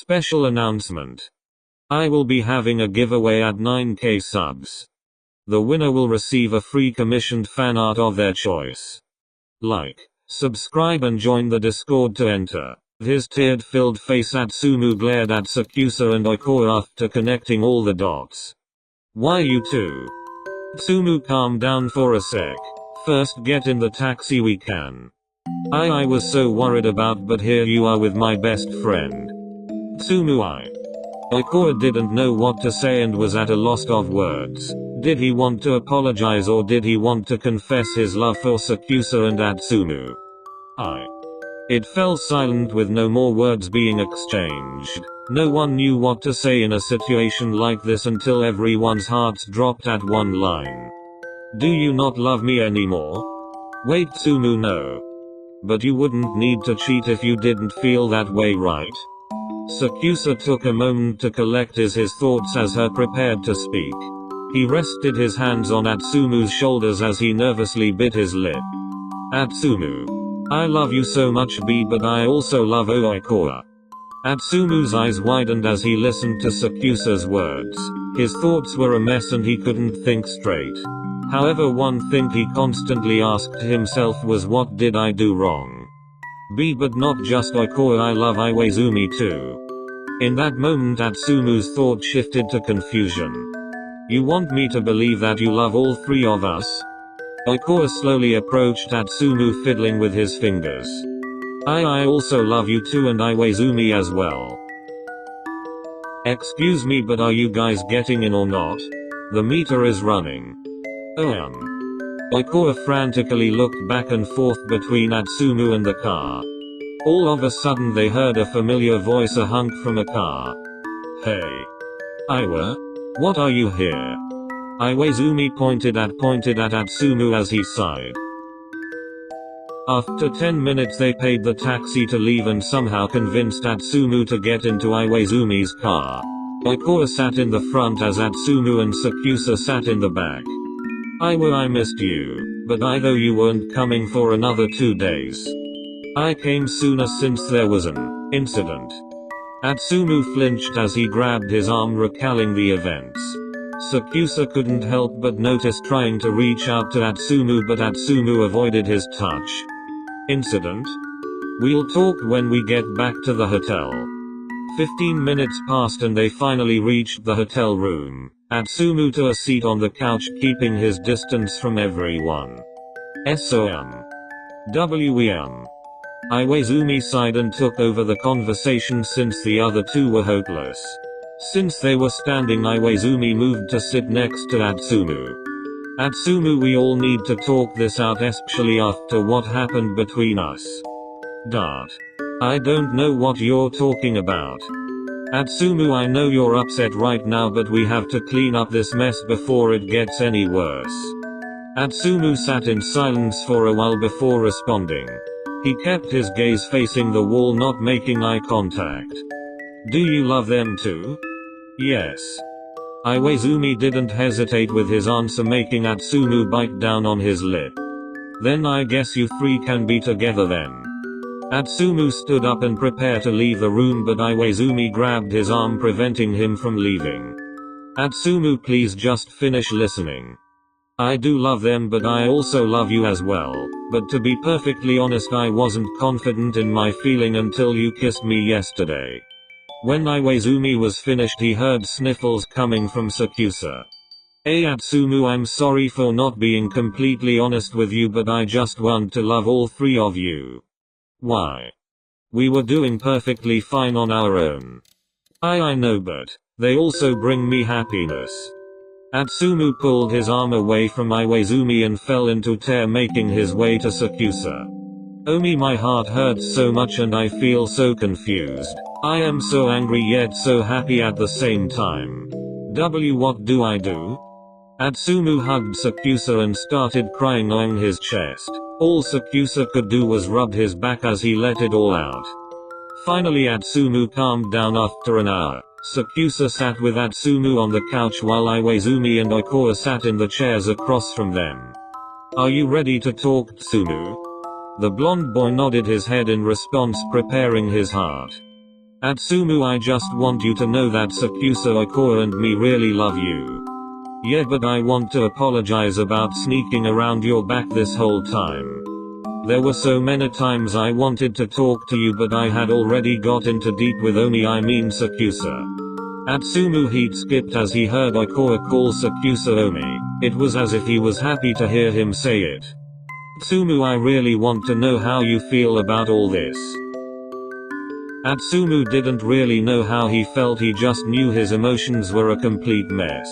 Special announcement. I will be having a giveaway at 9k subs. The winner will receive a free commissioned fan art of their choice. Like, subscribe and join the Discord to enter. His teared filled face at Sumu glared at Sakusa and Oikoa after connecting all the dots. Why you two? Sumu, calm down for a sec. First get in the taxi we can. I was so worried about, but here you are with my best friend. Sumu. Oikoa didn't know what to say and was at a loss of words. Did he want to apologize or did he want to confess his love for Sakusa and Atsumu? It fell silent with no more words being exchanged. No one knew what to say in a situation like this until everyone's hearts dropped at one line. Do you not love me anymore? Wait, Sumu, no. But you wouldn't need to cheat if you didn't feel that way, right? Sakusa took a moment to collect his thoughts as he prepared to speak. He rested his hands on Atsumu's shoulders as he nervously bit his lip. Atsumu. I love you so much, but I also love Oikoa. Atsumu's eyes widened as he listened to Sakusa's words. His thoughts were a mess and he couldn't think straight. However, one thing he constantly asked himself was, what did I do wrong? But not just Oikoa, I love Iwaizumi too. In that moment Atsumu's thought shifted to confusion. You want me to believe that you love all three of us? Oikoa slowly approached Atsumu, fiddling with his fingers. I also love you too, and Iwaizumi as well. Excuse me, but are you guys getting in or not? The meter is running. Oikoa frantically looked back and forth between Atsumu and the car. All of a sudden they heard a familiar voice, a hunk from a car. Hey. Iwa? What are you here? Iwaizumi pointed at Atsumu as he sighed. After 10 minutes they paid the taxi to leave and somehow convinced Atsumu to get into Iwaizumi's car. Oikoa sat in the front as Atsumu and Sakusa sat in the back. Iwa, I missed you, but I know you weren't coming for another 2 days. I came sooner since there was an incident. Atsumu flinched as he grabbed his arm, recalling the events. Sakusa couldn't help but notice trying to reach out to Atsumu, but Atsumu avoided his touch. Incident? We'll talk when we get back to the hotel. 15 minutes passed and they finally reached the hotel room. Atsumu to a seat on the couch, keeping his distance from everyone. WM. Iwaizumi sighed and took over the conversation since the other two were hopeless. Since they were standing, Iwaizumi moved to sit next to Atsumu. Atsumu, we all need to talk this out, especially after what happened between us. Dart. I don't know what you're talking about. Atsumu, I know you're upset right now, but we have to clean up this mess before it gets any worse. Atsumu sat in silence for a while before responding. He kept his gaze facing the wall, not making eye contact. Do you love them too? Yes. Iwaizumi didn't hesitate with his answer, making Atsumu bite down on his lip. Then I guess you three can be together then. Atsumu stood up and prepared to leave the room, but Iwaizumi grabbed his arm, preventing him from leaving. Atsumu, please just finish listening. I do love them, but I also love you as well. But to be perfectly honest, I wasn't confident in my feeling until you kissed me yesterday. When Iwaizumi was finished, he heard sniffles coming from Sakusa. Atsumu, I'm sorry for not being completely honest with you, but I just want to love all three of you. Why? We were doing perfectly fine on our own. I know, but they also bring me happiness. Atsumu pulled his arm away from Iwaizumi and fell into tear, making his way to Sakusa. Omi, my heart hurts so much and I feel so confused. I am so angry yet so happy at the same time. What do I do? Atsumu hugged Sakusa and started crying on his chest. All Sakusa could do was rub his back as he let it all out. Finally Atsumu calmed down after an hour. Sakusa sat with Atsumu on the couch while Iwaizumi and Oikoa sat in the chairs across from them. Are you ready to talk, Tsumu? The blonde boy nodded his head in response, preparing his heart. Atsumu, I just want you to know that Sakuatsuiwaoi and me really love you. Yeah, but I want to apologize about sneaking around your back this whole time. There were so many times I wanted to talk to you, but I had already got into deep with Sakuatsu. Atsumu heat skipped as he heard Ikoa call Sakuatsuiwaoi. It was as if he was happy to hear him say it. Atsumu, I really want to know how you feel about all this. Atsumu didn't really know how he felt, he just knew his emotions were a complete mess.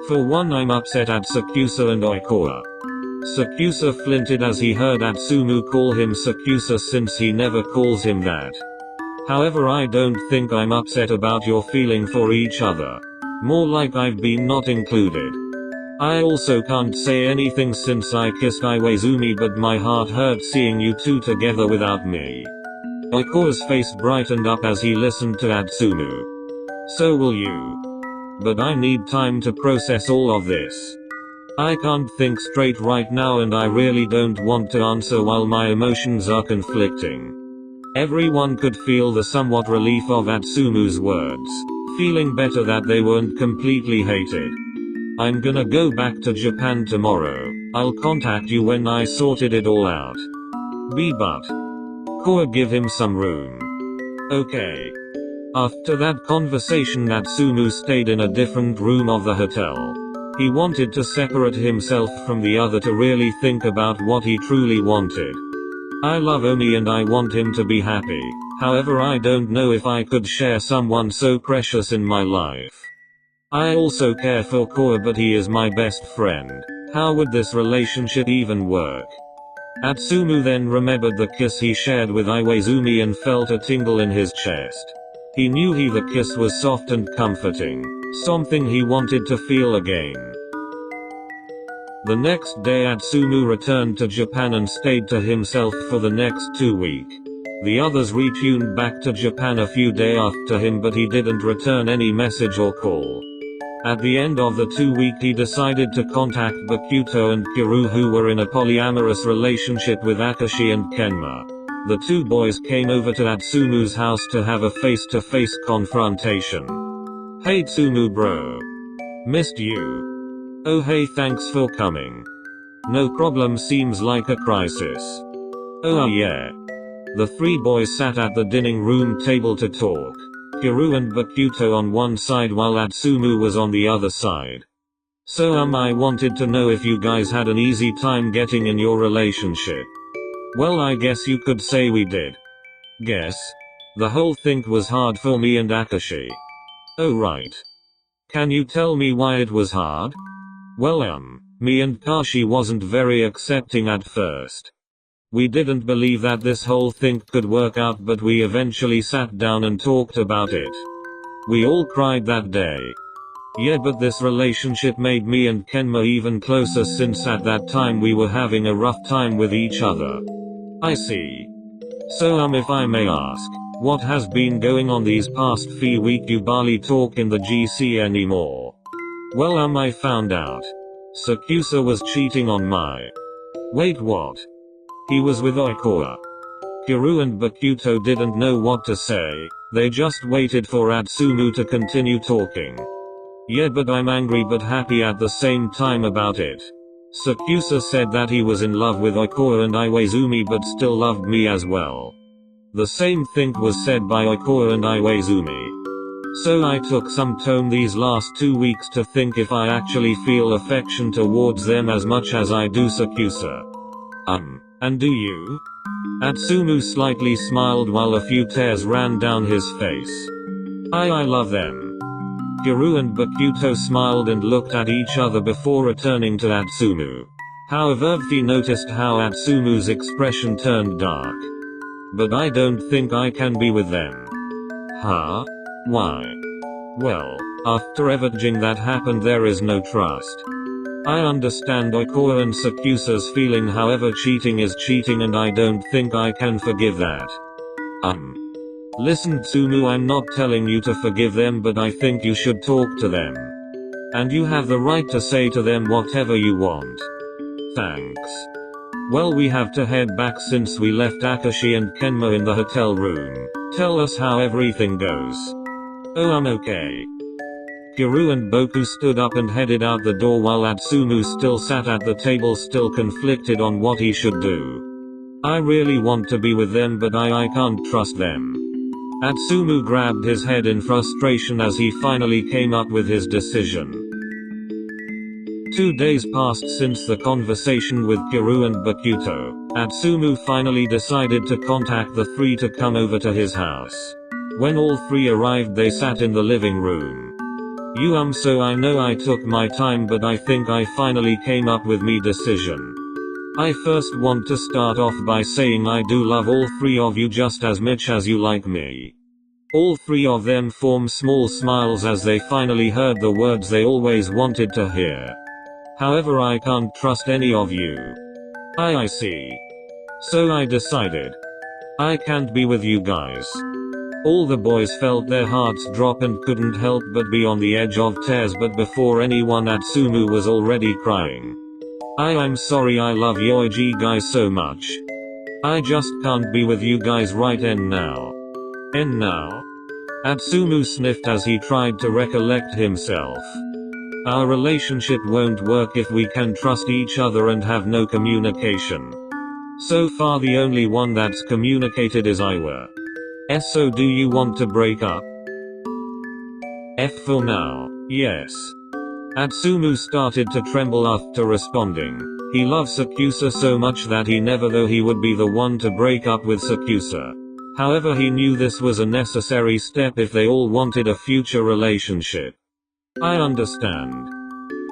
For one, I'm upset at Sakuatsu and Ikoa. Sakuatsu flinted as he heard Atsumu call him Sakuatsu since he never calls him that. However, I don't think I'm upset about your feeling for each other. More like I've been not included. I also can't say anything since I kissed Iwaizumi, but my heart hurt seeing you two together without me. Ikoa's face brightened up as he listened to Atsumu. So will you. But I need time to process all of this. I can't think straight right now, and I really don't want to answer while my emotions are conflicting. Everyone could feel the somewhat relief of Atsumu's words, feeling better that they weren't completely hated. I'm gonna go back to Japan tomorrow. I'll contact you when I sorted it all out. But Ikoa, give him some room. Okay. After that conversation, Atsumu stayed in a different room of the hotel. He wanted to separate himself from the other to really think about what he truly wanted. I love Omi and I want him to be happy. However, I don't know if I could share someone so precious in my life. I also care for Ikoa, but he is my best friend. How would this relationship even work? Atsumu then remembered the kiss he shared with Iwaizumi and felt a tingle in his chest. He knew the kiss was soft and comforting, something he wanted to feel again. The next day, Atsumu returned to Japan and stayed to himself for the next 2 weeks. The others returned back to Japan a few days after him, but he didn't return any message or call. At the end of the 2 weeks, he decided to contact Bakuto and Kiru, who were in a polyamorous relationship with Akashi and Kenma. The two boys came over to Atsumu's house to have a face-to-face confrontation. Hey Tsumu bro. Missed you. Oh hey, thanks for coming. No problem, seems like a crisis. Oh yeah. The three boys sat at the dining room table to talk. Kiru and Bakuto on one side while Atsumu was on the other side. So I wanted to know if you guys had an easy time getting in your relationship. Well, I guess you could say we did. Guess. The whole thing was hard for me and Akashi. Oh right. Can you tell me why it was hard? Well, me and Kashi wasn't very accepting at first. We didn't believe that this whole thing could work out, but we eventually sat down and talked about it. We all cried that day. Yeah, but this relationship made me and Kenma even closer, since at that time we were having a rough time with each other. I see. So if I may ask, what has been going on these past few weeks? You barely talk in the GC anymore. Well, I found out. Sakuatsu was cheating on my... Wait, what? He was with Ikoa. Kiru and Bakuto didn't know what to say, they just waited for Atsumu to continue talking. Yeah, but I'm angry but happy at the same time about it. Sakuatsu said that he was in love with Ikoa and Iwaizumi but still loved me as well. The same thing was said by Ikoa and Iwaizumi. So I took some time these last 2 weeks to think if I actually feel affection towards them as much as I do Sakuatsu. And do you? Atsumu slightly smiled while a few tears ran down his face. I love them. Kiru and Bakuto smiled and looked at each other before returning to Atsumu. However, he noticed how Atsumu's expression turned dark. But I don't think I can be with them. Huh? Why? Well, after everything that happened, there is no trust. I understand Ikoa and Sakuatsu's feeling, however cheating is cheating and I don't think I can forgive that. Listen Tsumu, I'm not telling you to forgive them, but I think you should talk to them. And you have the right to say to them whatever you want. Thanks. Well, we have to head back since we left Akashi and Kenma in the hotel room. Tell us how everything goes. Oh, I'm okay. Kyoryu and Boku stood up and headed out the door while Atsumu still sat at the table, still conflicted on what he should do. I really want to be with them, but I can't trust them. Atsumu grabbed his head in frustration as he finally came up with his decision. 2 days passed since the conversation with Kyoryu and Bakuto. Atsumu finally decided to contact the three to come over to his house. When all three arrived, they sat in the living room. So I know I took my time, but I think I finally came up with me decision. I first want to start off by saying I do love all three of you just as much as you like me. All three of them formed small smiles as they finally heard the words they always wanted to hear. However, I can't trust any of you. I see. So I decided I can't be with you guys. All the boys felt their hearts drop and couldn't help but be on the edge of tears, but before anyone, Atsumu was already crying. I'm sorry, I love you guys so much. I just can't be with you guys right now. Atsumu sniffed as he tried to recollect himself. Our relationship won't work if we can trust each other and have no communication. So far the only one that's communicated is Iwa. So do you want to break up? For now, yes. Atsumu started to tremble after responding. He loved Sakusa so much that he never thought he would be the one to break up with Sakusa. However, he knew this was a necessary step if they all wanted a future relationship. I understand.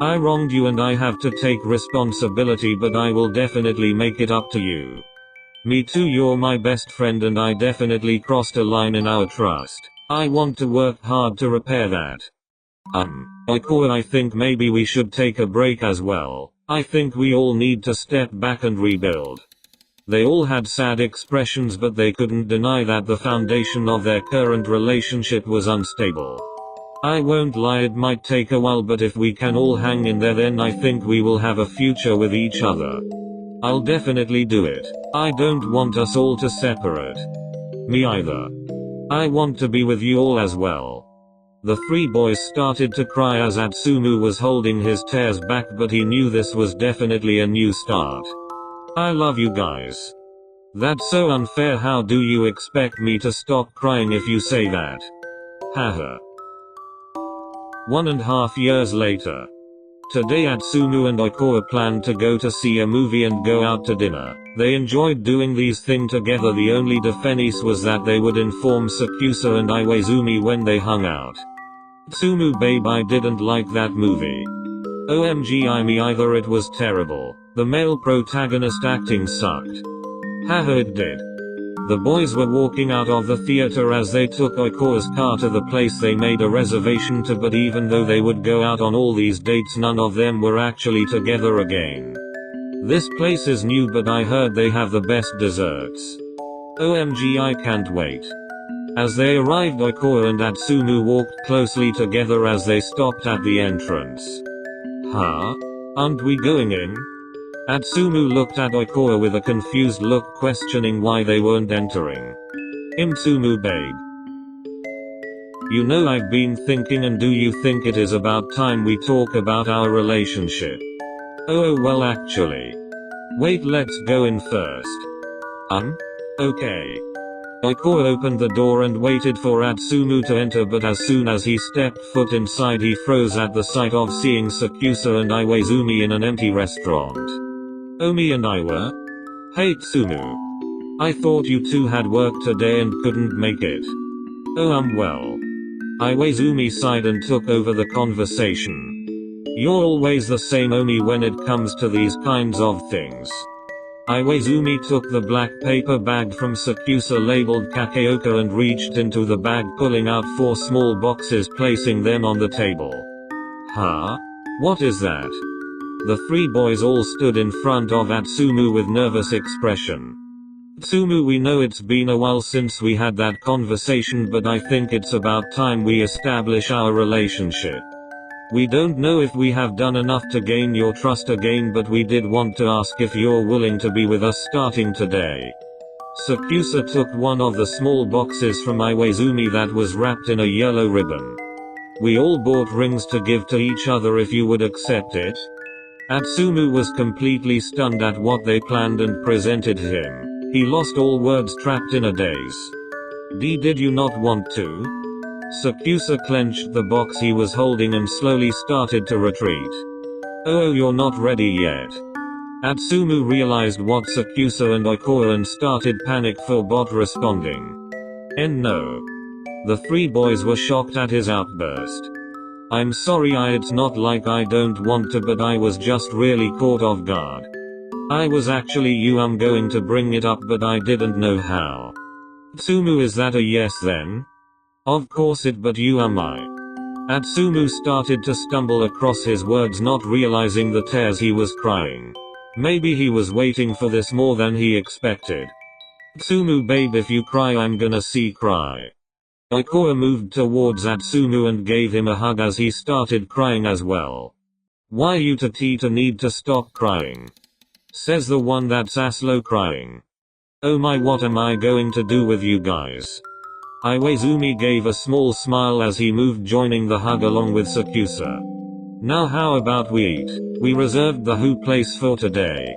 I wronged you and I have to take responsibility, but I will definitely make it up to you. Me too, you're my best friend and I definitely crossed a line in our trust. I want to work hard to repair that. I think maybe we should take a break as well. I think we all need to step back and rebuild. They all had sad expressions, but they couldn't deny that the foundation of their current relationship was unstable. I won't lie, it might take a while, but if we can all hang in there, then I think we will have a future with each other. I'll definitely do it. I don't want us all to separate. Me either. I want to be with you all as well. The three boys started to cry as Atsumu was holding his tears back, but he knew this was definitely a new start. I love you guys. That's so unfair. How do you expect me to stop crying if you say that? Haha. 1.5 years later. Today Atsumu and Ikoa planned to go to see a movie and go out to dinner. They enjoyed doing these things together. The only difference was that they would inform Sakusa and Iwaizumi when they hung out. Atsumu babe, I didn't like that movie. OMG, me either, it was terrible. The male protagonist acting sucked. Haha, it did. The boys were walking out of the theater as they took Ikoa's car to the place they made a reservation to, but even though they would go out on all these dates, none of them were actually together again. This place is new, but I heard they have the best desserts. OMG, I can't wait. As they arrived, Ikoa and Atsumu walked closely together as they stopped at the entrance. Huh? Aren't we going in? Atsumu looked at Ikoa with a confused look, questioning why they weren't entering. Atsumu babe. You know, I've been thinking, and do you think it is about time we talk about our relationship? Oh well, actually. Wait, let's go in first. Okay. Ikoa opened the door and waited for Atsumu to enter, but as soon as he stepped foot inside, he froze at the sight of seeing Sakusa and Iwaizumi in an empty restaurant. Omi and Iwa? Hey Tsumu. I thought you two had work today and couldn't make it. Oh well. Iwaizumi sighed and took over the conversation. You're always the same, Omi, when it comes to these kinds of things. Iwaizumi took the black paper bag from Sakusa labeled Kakeoka and reached into the bag, pulling out 4 small boxes, placing them on the table. Huh? What is that? The 3 boys all stood in front of Atsumu with nervous expression. Atsumu, we know it's been a while since we had that conversation, but I think it's about time we establish our relationship. We don't know if we have done enough to gain your trust again, but we did want to ask if you're willing to be with us starting today. Sakusa took one of the small boxes from Iwaizumi that was wrapped in a yellow ribbon. We all bought rings to give to each other if you would accept it. Atsumu was completely stunned at what they planned and presented him. He lost all words, trapped in a daze. Did you not want to? Sakusa clenched the box he was holding and slowly started to retreat. Oh, you're not ready yet. Atsumu realized what Sakusa and Ikoya and started panic-filled bot responding. No. The three boys were shocked at his outburst. I'm sorry, it's not like I don't want to, but I was just really caught off guard. I was actually I'm going to bring it up, but I didn't know how. Atsumu, is that a yes then? Of course it, but I. Atsumu started to stumble across his words, not realizing the tears he was crying. Maybe he was waiting for this more than he expected. Atsumu, babe, if you cry I'm gonna cry. Ikoya moved towards Atsumu and gave him a hug as he started crying as well. Why you Tita need to stop crying? Says the one that's slow crying. Oh my, what am I going to do with you guys? Iwaizumi gave a small smile as he moved, joining the hug along with Sakusa. Now how about we eat? We reserved the place for today.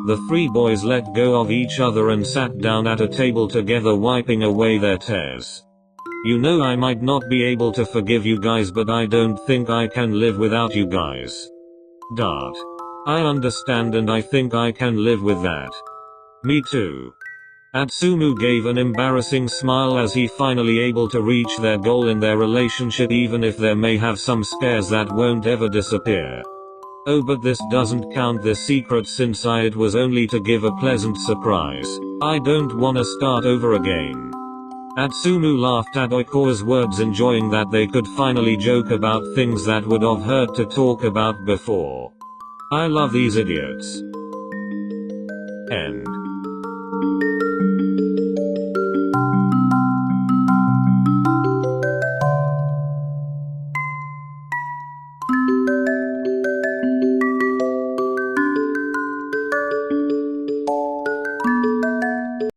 The three boys let go of each other and sat down at a table together, wiping away their tears. I might not be able to forgive you guys, but I don't think I can live without you guys. Dart. I understand, and I think I can live with that. Me too. Atsumu gave an embarrassing smile as he finally able to reach their goal in their relationship, even if there may have some scares that won't ever disappear. Oh, but this doesn't count the secret, since it was only to give a pleasant surprise. I don't wanna start over again. Atsumu laughed at Ikoya's words, enjoying that they could finally joke about things that would have hurt to talk about before. I love these idiots. End.